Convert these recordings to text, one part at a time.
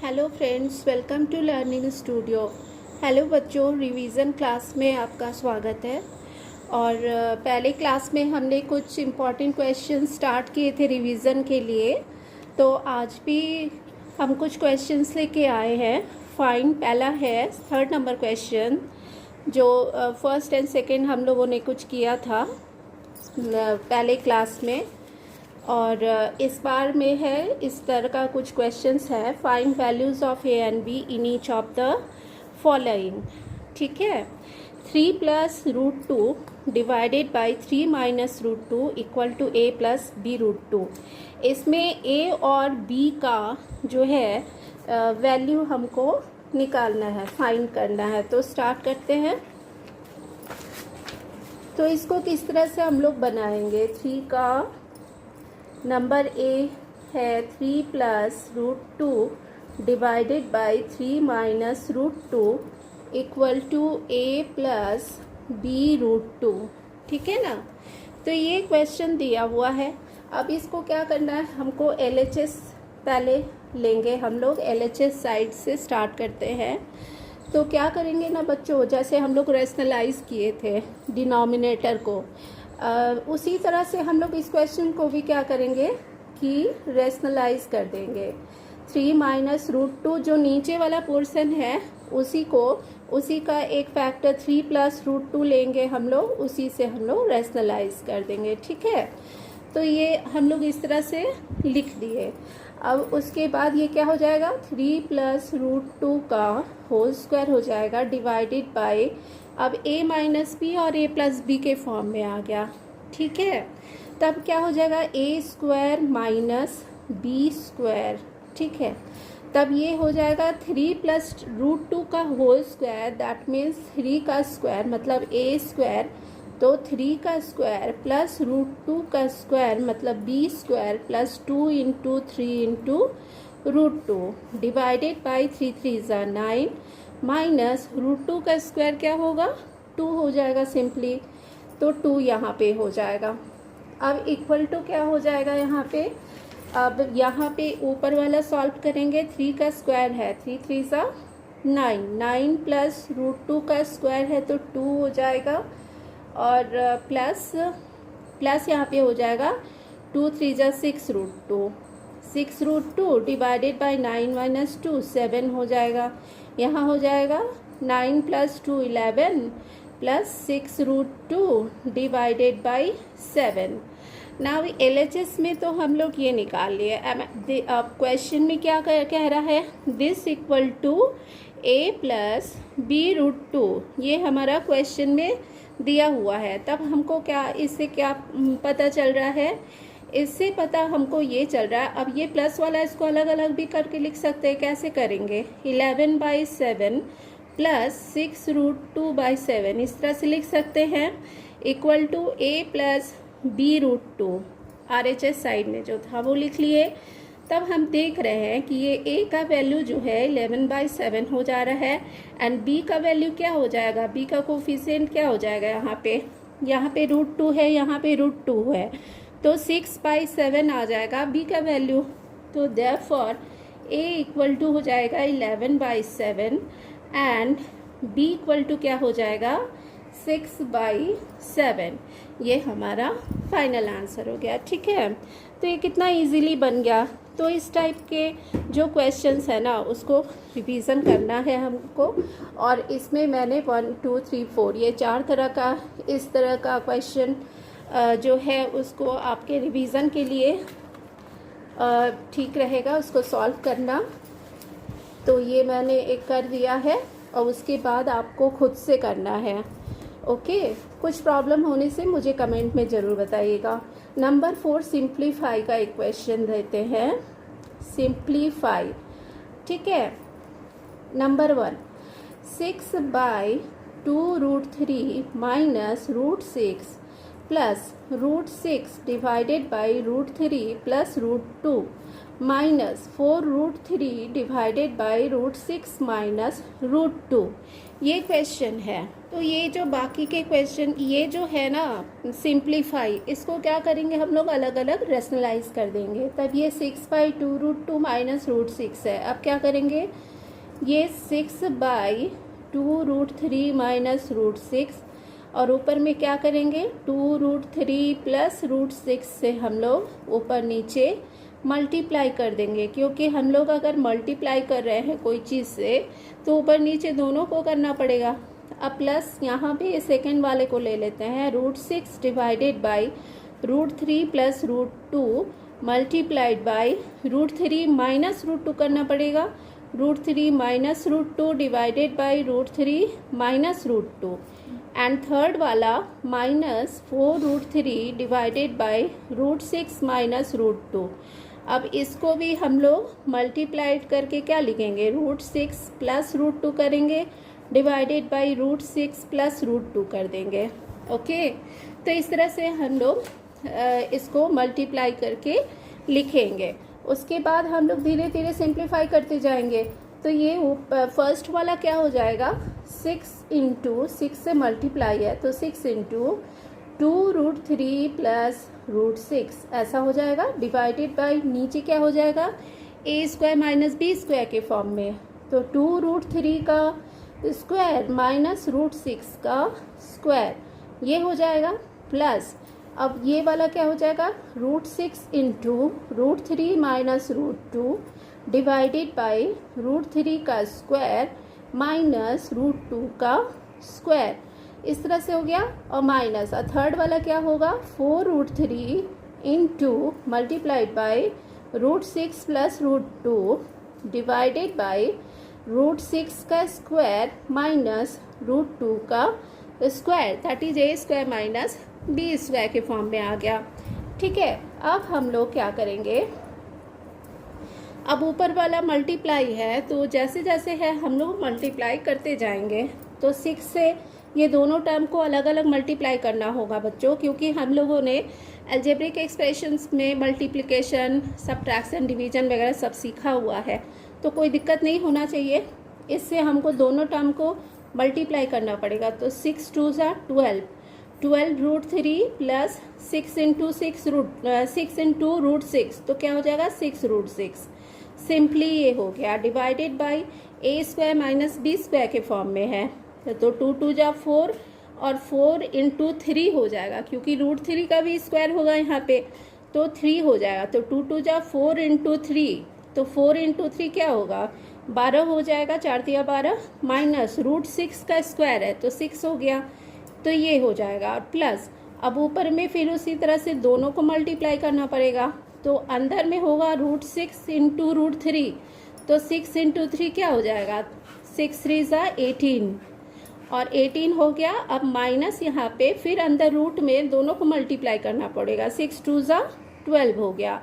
Hello friends, welcome to learning studio. Hello बच्चों, revision class में आपका स्वागत है। और पहले क्लास में हमने कुछ इम्पॉर्टेंट क्वेश्चन स्टार्ट किए थे रिवीजन के लिए, तो आज भी हम कुछ क्वेश्चंस लेके आए हैं। फाइन पहला है 3rd नंबर क्वेश्चन, जो फर्स्ट एंड सेकंड हम लोगों ने कुछ किया था पहले क्लास में। और इस बार में है इस तरह का कुछ क्वेश्चंस है। Find values of A and B in each of the following. ठीक है, 3 plus root 2 divided by 3 minus root 2 equal to A plus B root 2। इसमें ए और बी का जो है वैल्यू हमको निकालना है, फाइंड करना है। तो स्टार्ट करते हैं। तो इसको किस तरह से हम लोग बनाएंगे? 3 का नंबर ए है 3 plus root 2 divided by 3 minus root 2 equal to A plus B root 2। ठीक है ना? तो ये क्वेश्चन दिया हुआ है। अब इसको क्या करना है, हमको LHS पहले लेंगे। हम लोग LHS साइड से स्टार्ट करते हैं। तो क्या करेंगे ना बच्चों, जैसे हम लोग रेशनलाइज किए थे डिनोमिनेटर को, उसी तरह से हम लोग इस क्वेश्चन को भी क्या करेंगे कि रेशनलाइज कर देंगे। 3 माइनस रूट 2 जो नीचे वाला पोर्शन है उसी का एक फैक्टर 3 प्लस रूट 2 लेंगे हम लोग, उसी से हम लोग रेशनलाइज कर देंगे। ठीक है, तो ये हम लोग इस तरह से लिख दिए। अब उसके बाद ये क्या हो जाएगा, 3 प्लस रूट 2 का होल स्क्वायर हो जाएगा डिवाइडेड बाय, अब a माइनस बी और a प्लस बी के फॉर्म में आ गया। ठीक है, तब क्या हो जाएगा, a square minus B square. ठीक है, तब ये हो जाएगा 3 प्लस रूट 2 का होल स्क्वायर, दैट मीन्स 3 का स्क्वायर मतलब a स्क्वायर, तो 3 का स्क्वायर प्लस रूट 2 का स्क्वायर मतलब b square plus 2 into 3 into root 2 divided by 3 3 ज़ा 9 माइनस रूट 2 का स्क्वायर क्या होगा, 2 हो जाएगा सिंपली, तो 2 यहाँ पे हो जाएगा। अब इक्वल टू क्या हो जाएगा यहाँ पे, अब यहाँ पे ऊपर वाला सॉल्व करेंगे। 3 का स्क्वायर है 3 3 ज़ा 9, 9 प्लस रूट 2 का स्क्वायर है तो 2 हो जाएगा, और प्लस यहाँ पे हो जाएगा 2 3 ज़ा 6 root 2, 6 root 2 divided by 9 minus 2 7 हो जाएगा। यहाँ हो जाएगा 9 plus 2 11 plus 6 root 2 divided by 7। Now LHS में तो हम लोग ये निकाल लिए। अब क्वेश्चन में क्या कह रहा है, this equal to a plus B root 2, ये हमारा क्वेश्चन में दिया हुआ है। तब हमको क्या इससे क्या पता चल रहा है, इससे पता हमको ये चल रहा है। अब ये प्लस वाला इसको अलग अलग भी करके लिख सकते हैं। कैसे करेंगे, 11 बाई 7 प्लस 6 रूट 2 बाई 7, इस तरह से लिख सकते हैं, equal to a plus B root 2। RHS side में जो था वो लिख लिए। तब हम देख रहे हैं कि ये a का वैल्यू जो है 11 बाई 7 हो जा रहा है, एंड b का वैल्यू क्या हो जाएगा, b का कोफिशिएंट क्या हो जाएगा, यहाँ पे रूट 2 है, यहाँ पे रूट 2 है, तो 6 बाई 7 आ जाएगा b का वैल्यू। तो देयरफॉर a इक्वल टू हो जाएगा 11 by 7 and b equal to क्या हो जाएगा, 6 बाई 7। ये हमारा फाइनल आंसर हो गया। ठीक है, तो ये कितना इजीली बन गया। तो इस टाइप के जो क्वेश्चंस है ना, उसको रिवीजन करना है हमको। और इसमें मैंने 1 2 3 4 ये 4 तरह का, इस तरह का क्वेश्चन जो है उसको आपके रिवीजन के लिए ठीक रहेगा उसको सॉल्व करना। तो ये मैंने एक कर दिया है, और उसके बाद आपको खुद से करना है। ओके, कुछ प्रॉब्लम होने से मुझे कमेंट में ज़रूर बताइएगा। नंबर 4 सिंप्लीफाई का एक क्वेश्चन देते हैं, सिंप्लीफाई। ठीक है, number 1 6 by 2 root 3 minus root 6 plus root 6 divided by root 3 plus root 2 minus 4√3 divided by √6 minus √2। ये क्वेश्चन है। तो ये जो बाकी के क्वेश्चन ये जो है ना सिंप्लीफाई, इसको क्या करेंगे हम लोग अलग अलग रेशनलाइज कर देंगे। तब ये 6/2√2 माइनस √6 है। अब क्या करेंगे, ये 6/2√3 माइनस √6 और ऊपर में क्या करेंगे 2√3 प्लस √6 से हम लोग ऊपर नीचे मल्टीप्लाई कर देंगे, क्योंकि हम लोग अगर मल्टीप्लाई कर रहे हैं कोई चीज़ से तो ऊपर नीचे दोनों को करना पड़ेगा। अब प्लस यहाँ पे सेकंड वाले को ले लेते हैं, √6 divided by √3 plus √2 multiplied by √3 minus √2 करना पड़ेगा, √3 minus √2 divided by √3 minus √2 and third वाला माइनस 4√3 डिवाइडेड बाई √6 माइनस √2। अब इसको भी हम लोग मल्टीप्लाइड करके क्या लिखेंगे, √6 प्लस √2 करेंगे डिवाइडेड बाई √6 प्लस √2 कर देंगे। ओके, तो इस तरह से हम लोग इसको मल्टीप्लाई करके लिखेंगे। उसके बाद हम लोग धीरे धीरे सिंप्लीफाई करते जाएंगे। तो ये फर्स्ट वाला क्या हो जाएगा, 6 से मल्टीप्लाई है तो 6 2√3 प्लस √6 ऐसा हो जाएगा, डिवाइडेड बाई नीचे क्या हो जाएगा a² माइनस b² के फॉर्म में। तो 2√3 का स्क्वायर माइनस √6 का स्क्वायर ये हो जाएगा, प्लस अब ये वाला क्या हो जाएगा √6 इंटू √3 माइनस √2 डिवाइडेड बाई √3 का स्क्वायर माइनस √2 का स्क्वायर, इस तरह से हो गया। और माइनस थर्ड वाला क्या होगा 4√3 into multiplied by √6 plus √2 divided by √6 का स्क्वायर माइनस √2 का square, that is a² minus b² के फॉर्म में आ गया। ठीक है, अब हम लोग क्या करेंगे, अब ऊपर वाला मल्टीप्लाई है तो जैसे जैसे है हम लोग मल्टीप्लाई करते जाएंगे। तो 6 से ये दोनों टर्म को अलग अलग मल्टीप्लाई करना होगा बच्चों, क्योंकि हम लोगों ने अलजेब्रिक एक्सप्रेशंस में मल्टीप्लिकेशन, सब्ट्रैक्शन, डिवीजन वगैरह सब सीखा हुआ है, तो कोई दिक्कत नहीं होना चाहिए। इससे हमको दोनों टर्म को मल्टीप्लाई करना पड़ेगा। तो 6 2 12 12√3 प्लस 6 इंटू 6 इंटू √6 तो क्या हो जाएगा 6√6। सिंपली ये हो गया, divided by a² minus b² के फॉर्म में है। तो 2 2 4 और 4 इंटू 3 हो जाएगा, क्योंकि √3 का भी स्क्वायर होगा यहाँ पे, तो 3 हो जाएगा। तो 2 2 4 इंटू 3, तो 4 इंटू 3 क्या होगा 12 हो जाएगा, 4 3 12 माइनस √6 का स्क्वायर है तो 6 हो गया, तो ये हो जाएगा। प्लस अब ऊपर में फिर उसी तरह से दोनों को मल्टीप्लाई करना पड़ेगा। तो अंदर में होगा √6 इंटू √3, तो 6 इंटू 3 क्या हो जाएगा 6 3 18 और 18 हो गया। अब माइनस यहाँ पे फिर अंदर रूट में दोनों को मल्टीप्लाई करना पड़ेगा, 6 2 12 हो गया,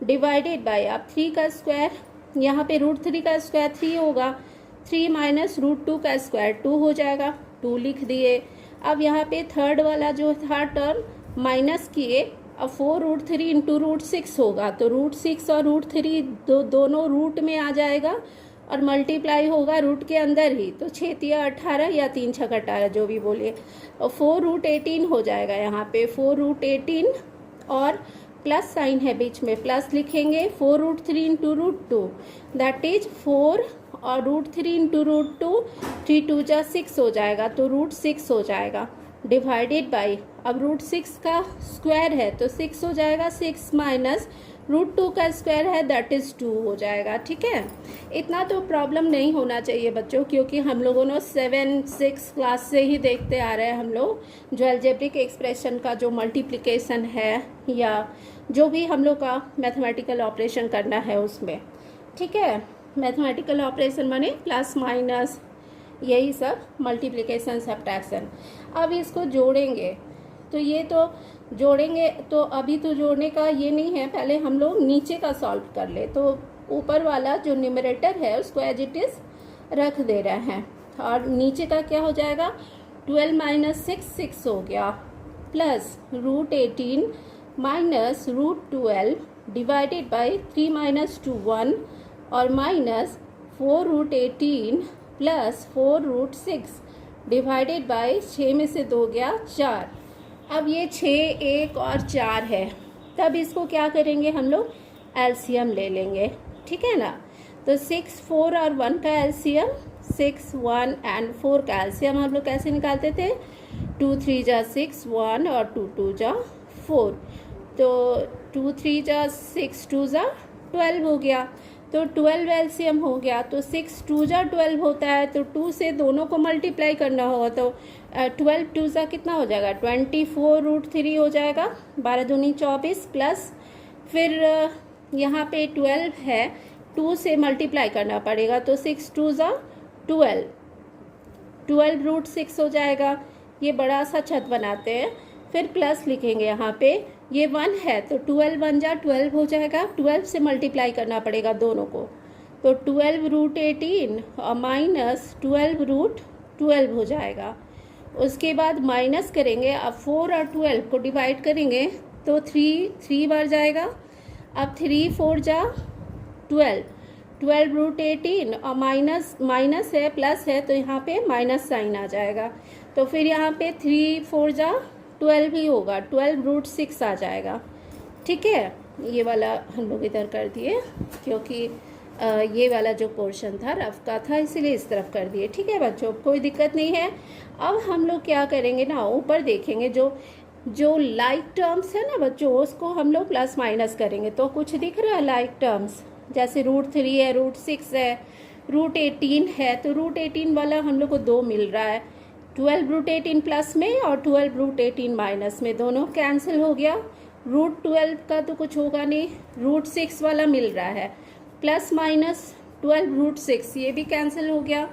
डिवाइडेड बाय अब 3 का स्क्वायर, यहाँ पे √3 का स्क्वायर 3 होगा, 3 माइनस √2 का स्क्वायर 2 हो जाएगा, 2 लिख दिए। अब यहाँ पे थर्ड वाला जो था टर्म माइनस किए, अब 4√3 इंटू √6 होगा, तो √6 और √3 दोनों रूट में आ जाएगा और मल्टीप्लाई होगा रूट के अंदर ही, तो 6 3 18 या 3 6 18 जो भी बोलिए, और 4√18 हो जाएगा। यहाँ पे 4√18 और प्लस साइन है बीच में, प्लस लिखेंगे 4√3 इंटू √2 दैट इज 4 और √3 इंटू √2 3 2 6 हो जाएगा, तो √6 हो जाएगा, डिवाइडेड बाई अब √6 का स्क्वायर है तो 6 हो जाएगा, 6 माइनस √2 का स्क्वायर है दैट इज 2 हो जाएगा। ठीक है, इतना तो प्रॉब्लम नहीं होना चाहिए बच्चों, क्योंकि हम लोगों ने 7 6 क्लास से ही देखते आ रहे हैं हम लोग जो अलजेब्रिक एक्सप्रेशन का जो मल्टीप्लिकेशन है या जो भी हम लोग का मैथमेटिकल ऑपरेशन करना है उसमें। ठीक है, मैथमेटिकल ऑपरेशन माने प्लस माइनस यही सब, मल्टीप्लिकेशन सब्ट्रैक्शन। अब इसको जोड़ेंगे तो ये तो जोड़ेंगे, तो अभी तो जोड़ने का ये नहीं है, पहले हम लोग नीचे का सॉल्व कर ले। तो ऊपर वाला जो न्यूमरेटर है उसको एज इट इज रख दे रहे हैं और नीचे का क्या हो जाएगा 12 माइनस 6 6 हो गया, plus √18 minus √12 divided by 3 minus 2 1 और माइनस 4√18 प्लस 4√6 डिवाइडेड बाई 6 में से 2 गया 4। अब ये 6, 1 और 4 है, तब इसको क्या करेंगे हम लोग, एलसीएम ले लेंगे, ठीक है ना। तो 6, 4 और 1 का एलसीएम, 6, 1 एंड 4 का एलसीएम हम लोग कैसे निकालते थे, 2 3 जा 6 1 और 2 2 जा 4, तो 2 3 जा 6 2 जा 12 हो गया, तो 12 एलसीएम हो गया। तो 6 2 जा 12 होता है, तो 2 से दोनों को मल्टीप्लाई करना होगा, तो 12 2 जा कितना हो जाएगा, 24√3 हो जाएगा, 12 दूनी 24 प्लस फिर यहाँ पे 12 है, 2 से मल्टीप्लाई करना पड़ेगा, तो 6 2 जा 12, 12√6 हो जाएगा। ये बड़ा सा छत बनाते हैं, फिर प्लस लिखेंगे यहाँ पे, ये 1 है तो 12 1 जा 12 हो जाएगा, 12 से मल्टीप्लाई करना पड़ेगा दोनों को, तो 12√18 और माइनस 12√12 हो जाएगा। उसके बाद माइनस करेंगे, अब 4 और 12 को डिवाइड करेंगे तो 3 बार जाएगा, अब 3 4 जा 12, 12√18 और माइनस है प्लस है, तो यहाँ पे माइनस साइन आ जाएगा, तो फिर यहाँ पे 3 4 जा 12 ही होगा, 12√6 आ जाएगा, ठीक है। ये वाला हम लोग इधर कर दिए, क्योंकि ये वाला जो पोर्शन था रफ का था, इसीलिए इस तरफ कर दिए, ठीक है बच्चों, कोई दिक्कत नहीं है। अब हम लोग क्या करेंगे ना, ऊपर देखेंगे, जो लाइक टर्म्स है ना बच्चों, उसको हम लोग प्लस माइनस करेंगे, तो कुछ दिख रहा है लाइक टर्म्स, जैसे √3 है, √6 है, √18 है, तो √18 वाला हम लोग को 2 मिल रहा है, 12√18 प्लस में और 12√18 माइनस में, दोनों कैंसिल हो गया। √12 का तो कुछ होगा नहीं, √6 वाला मिल रहा है, प्लस माइनस 12√6 ये भी कैंसिल हो गया।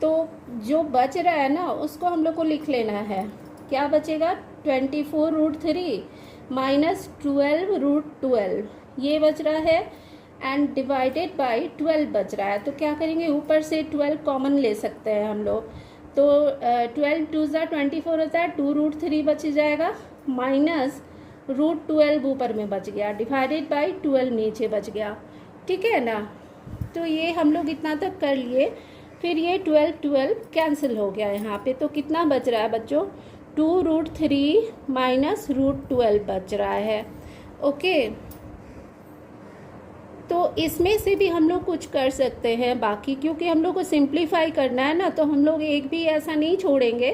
तो जो बच रहा है ना उसको हम लोग को लिख लेना है, क्या बचेगा, 24√3 माइनस 12√12 ये बच रहा है, एंड डिवाइडेड बाई 12 बच रहा है। तो क्या करेंगे, ऊपर से 12 कॉमन ले सकते हैं हम लोग, तो 12 2 जा 24 होता है, 2√3 बच जाएगा, माइनस √12 ऊपर में बच गया, डिवाइडेड बाई 12 नीचे बच गया, ठीक है ना। तो ये हम लोग इतना तक कर लिए, फिर ये 12 कैंसिल हो गया यहाँ पे, तो कितना बच रहा है बच्चों, 2√3 माइनस √12 बच रहा है, ओके। तो इसमें से भी हम लोग कुछ कर सकते हैं बाकी, क्योंकि हम लोग को सिंप्लीफाई करना है ना, तो हम लोग एक भी ऐसा नहीं छोड़ेंगे,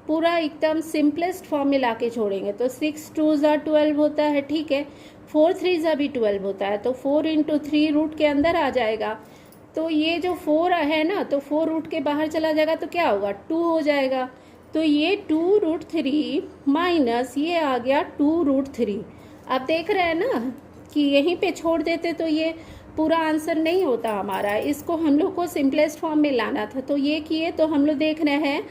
पूरा एकदम सिंपलेस्ट फॉर्म में लाके छोड़ेंगे। तो 6 2 जा 12 होता है, ठीक है, 4 3 जा भी 12 होता है, तो 4 × 3 रूट के अंदर आ जाएगा, तो ये जो 4 है ना, तो 4 रूट के बाहर चला जाएगा, तो क्या होगा, 2 हो जाएगा, तो ये 2√3 माइनस ये आ गया 2√3। आप देख रहे हैं ना कि यहीं पे छोड़ देते तो ये पूरा आंसर नहीं होता हमारा, इसको हम लोग को सिंपलेस्ट फॉर्म में लाना था, तो ये किए, तो हम लोग देख रहे हैं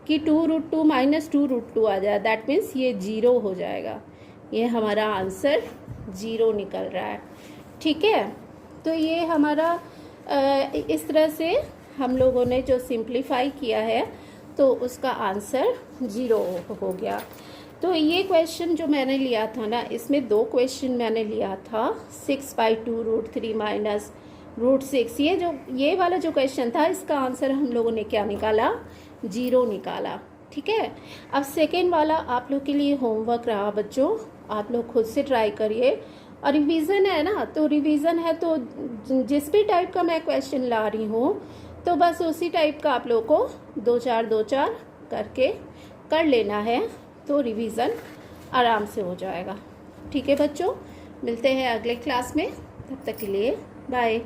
कि 2√2 माइनस 2√2 आ जाए, दैट मीन्स ये 0 हो जाएगा, ये हमारा आंसर 0 निकल रहा है, ठीक है। तो ये हमारा इस तरह से हम लोगों ने जो सिंप्लीफाई किया है, तो उसका आंसर 0 हो गया। तो ये क्वेश्चन जो मैंने लिया था ना, इसमें 2 क्वेश्चन मैंने लिया था, 6/2√3 माइनस √6, ये वाला जो क्वेश्चन था, इसका आंसर हम लोगों ने क्या निकाला, 0 निकाला, ठीक है। अब सेकेंड वाला आप लोग के लिए होमवर्क रहा बच्चों, आप लोग खुद से ट्राई करिए, और रिवीजन है ना, तो रिवीजन है, तो जिस भी टाइप का मैं क्वेश्चन ला रही हूँ, तो बस उसी टाइप का आप लोग को 2-4 करके कर लेना है, तो रिवीजन आराम से हो जाएगा, ठीक है बच्चों। मिलते हैं अगले क्लास में, तब तक के लिए बाय।